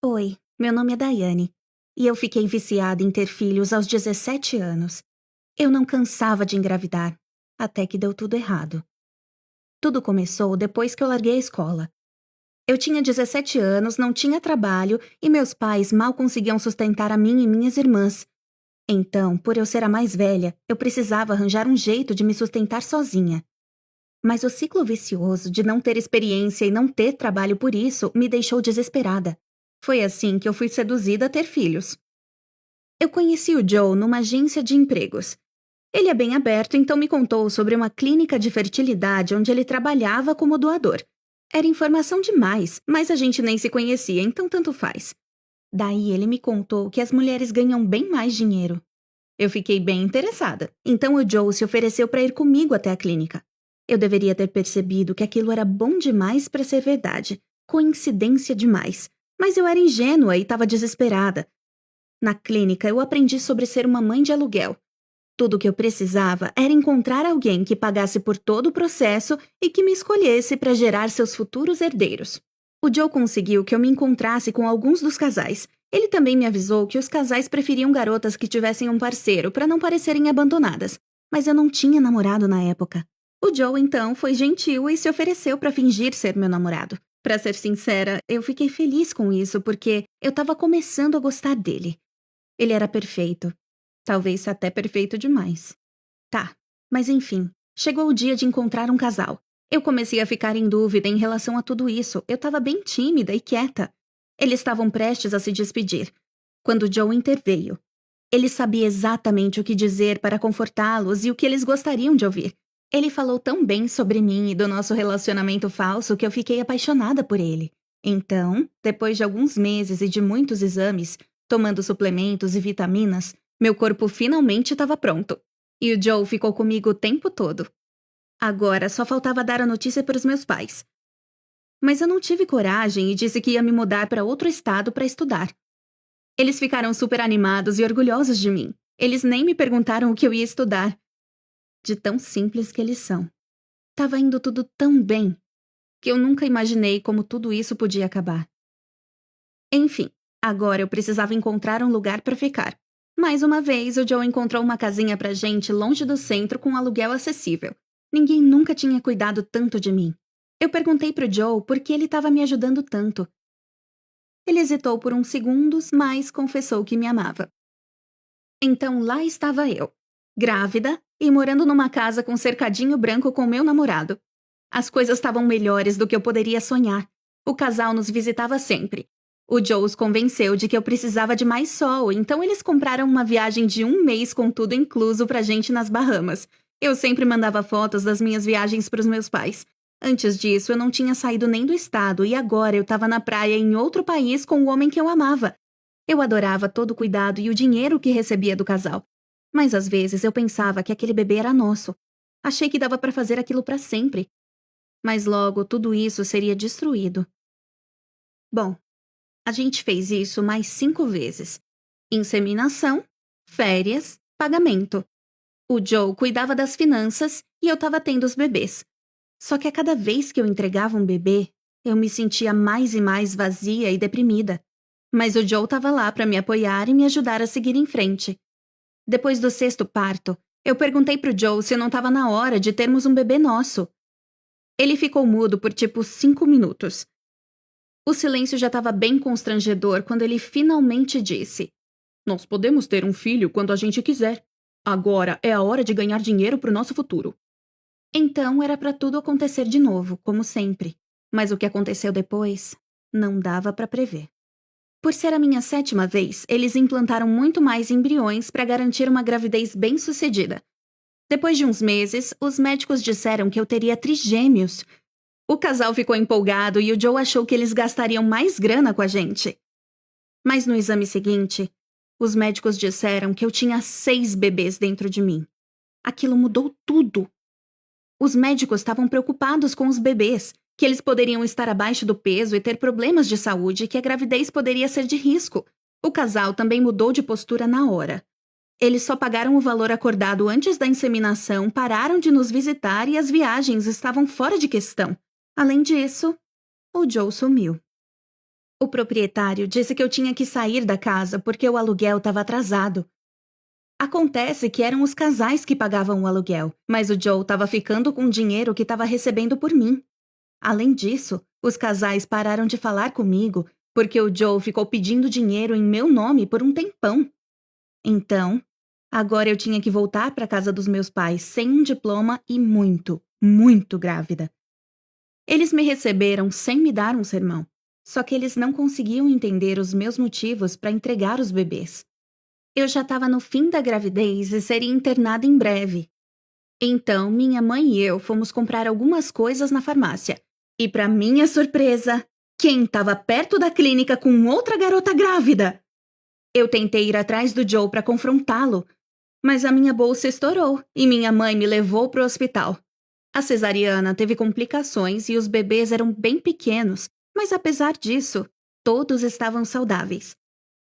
Oi, meu nome é Daiane, e eu fiquei viciada em ter filhos aos 17 anos. Eu não cansava de engravidar, até que deu tudo errado. Tudo começou depois que eu larguei a escola. Eu tinha 17 anos, não tinha trabalho e meus pais mal conseguiam sustentar a mim e minhas irmãs. Então, por eu ser a mais velha, eu precisava arranjar um jeito de me sustentar sozinha. Mas o ciclo vicioso de não ter experiência e não ter trabalho por isso me deixou desesperada. Foi assim que eu fui seduzida a ter filhos. Eu conheci o Joe numa agência de empregos. Ele é bem aberto, então me contou sobre uma clínica de fertilidade onde ele trabalhava como doador. Era informação demais, mas a gente nem se conhecia, então tanto faz. Daí ele me contou que as mulheres ganham bem mais dinheiro. Eu fiquei bem interessada, então o Joe se ofereceu para ir comigo até a clínica. Eu deveria ter percebido que aquilo era bom demais para ser verdade, coincidência demais. Mas eu era ingênua e estava desesperada. Na clínica, eu aprendi sobre ser uma mãe de aluguel. Tudo o que eu precisava era encontrar alguém que pagasse por todo o processo e que me escolhesse para gerar seus futuros herdeiros. O Joe conseguiu que eu me encontrasse com alguns dos casais. Ele também me avisou que os casais preferiam garotas que tivessem um parceiro para não parecerem abandonadas. Mas eu não tinha namorado na época. O Joe, então, foi gentil e se ofereceu para fingir ser meu namorado. Para ser sincera, eu fiquei feliz com isso porque eu estava começando a gostar dele. Ele era perfeito. Talvez até perfeito demais. Tá, mas enfim, chegou o dia de encontrar um casal. Eu comecei a ficar em dúvida em relação a tudo isso. Eu estava bem tímida e quieta. Eles estavam prestes a se despedir, quando Joe interveio. Ele sabia exatamente o que dizer para confortá-los e o que eles gostariam de ouvir. Ele falou tão bem sobre mim e do nosso relacionamento falso que eu fiquei apaixonada por ele. Então, depois de alguns meses e de muitos exames, tomando suplementos e vitaminas, meu corpo finalmente estava pronto. E o Joe ficou comigo o tempo todo. Agora só faltava dar a notícia para os meus pais. Mas eu não tive coragem e disse que ia me mudar para outro estado para estudar. Eles ficaram super animados e orgulhosos de mim. Eles nem me perguntaram o que eu ia estudar. De tão simples que eles são. Tava indo tudo tão bem que eu nunca imaginei como tudo isso podia acabar. Enfim, agora eu precisava encontrar um lugar para ficar. Mais uma vez, o Joe encontrou uma casinha pra gente longe do centro com aluguel acessível. Ninguém nunca tinha cuidado tanto de mim. Eu perguntei pro Joe por que ele estava me ajudando tanto. Ele hesitou por uns segundos, mas confessou que me amava. Então lá estava eu, grávida e morando numa casa com cercadinho branco com meu namorado. As coisas estavam melhores do que eu poderia sonhar. O casal nos visitava sempre. O Joe os convenceu de que eu precisava de mais sol, então eles compraram uma viagem de 1 mês com tudo incluso pra gente nas Bahamas. Eu sempre mandava fotos das minhas viagens pros meus pais. Antes disso, eu não tinha saído nem do estado e agora eu estava na praia em outro país com o homem que eu amava. Eu adorava todo o cuidado e o dinheiro que recebia do casal. Mas às vezes eu pensava que aquele bebê era nosso. Achei que dava pra fazer aquilo pra sempre. Mas logo tudo isso seria destruído. Bom, a gente fez isso mais 5 vezes. Inseminação, férias, pagamento. O Joe cuidava das finanças e eu estava tendo os bebês. Só que a cada vez que eu entregava um bebê, eu me sentia mais e mais vazia e deprimida. Mas o Joe estava lá para me apoiar e me ajudar a seguir em frente. Depois do 6º parto, eu perguntei pro Joe se não estava na hora de termos um bebê nosso. Ele ficou mudo por tipo 5 minutos. O silêncio já estava bem constrangedor quando ele finalmente disse: "Nós podemos ter um filho quando a gente quiser. Agora é a hora de ganhar dinheiro pro nosso futuro." Então era para tudo acontecer de novo, como sempre. Mas o que aconteceu depois, não dava para prever. Por ser a minha 7ª vez, eles implantaram muito mais embriões para garantir uma gravidez bem-sucedida. Depois de uns meses, os médicos disseram que eu teria trigêmeos. O casal ficou empolgado e o Joe achou que eles gastariam mais grana com a gente. Mas no exame seguinte, os médicos disseram que eu tinha 6 bebês dentro de mim. Aquilo mudou tudo. Os médicos estavam preocupados com os bebês, que eles poderiam estar abaixo do peso e ter problemas de saúde e que a gravidez poderia ser de risco. O casal também mudou de postura na hora. Eles só pagaram o valor acordado antes da inseminação, pararam de nos visitar e as viagens estavam fora de questão. Além disso, o Joe sumiu. O proprietário disse que eu tinha que sair da casa porque o aluguel estava atrasado. Acontece que eram os casais que pagavam o aluguel, mas o Joe estava ficando com o dinheiro que estava recebendo por mim. Além disso, os casais pararam de falar comigo porque o Joe ficou pedindo dinheiro em meu nome por um tempão. Então, agora eu tinha que voltar para a casa dos meus pais sem um diploma e muito, muito grávida. Eles me receberam sem me dar um sermão, só que eles não conseguiam entender os meus motivos para entregar os bebês. Eu já estava no fim da gravidez e seria internada em breve. Então, minha mãe e eu fomos comprar algumas coisas na farmácia. E, para minha surpresa, quem estava perto da clínica com outra garota grávida? Eu tentei ir atrás do Joe para confrontá-lo, mas a minha bolsa estourou e minha mãe me levou para o hospital. A cesariana teve complicações e os bebês eram bem pequenos, mas apesar disso, todos estavam saudáveis.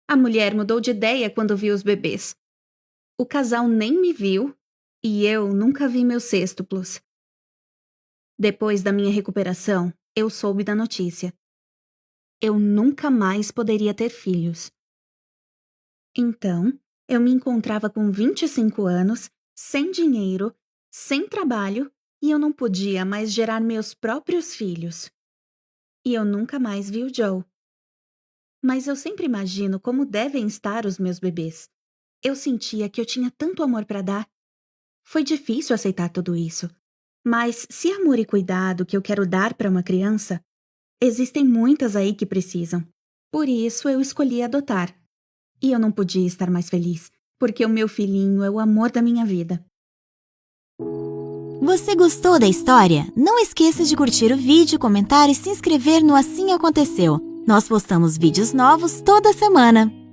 A mulher mudou de ideia quando viu os bebês. O casal nem me viu e eu nunca vi meus sextuplos. Depois da minha recuperação, eu soube da notícia. Eu nunca mais poderia ter filhos. Então, eu me encontrava com 25 anos, sem dinheiro, sem trabalho e eu não podia mais gerar meus próprios filhos. E eu nunca mais vi o Joe. Mas eu sempre imagino como devem estar os meus bebês. Eu sentia que eu tinha tanto amor para dar. Foi difícil aceitar tudo isso. Mas se amor e cuidado que eu quero dar para uma criança, existem muitas aí que precisam. Por isso eu escolhi adotar. E eu não podia estar mais feliz, porque o meu filhinho é o amor da minha vida. Você gostou da história? Não esqueça de curtir o vídeo, comentar e se inscrever no Assim Aconteceu. Nós postamos vídeos novos toda semana.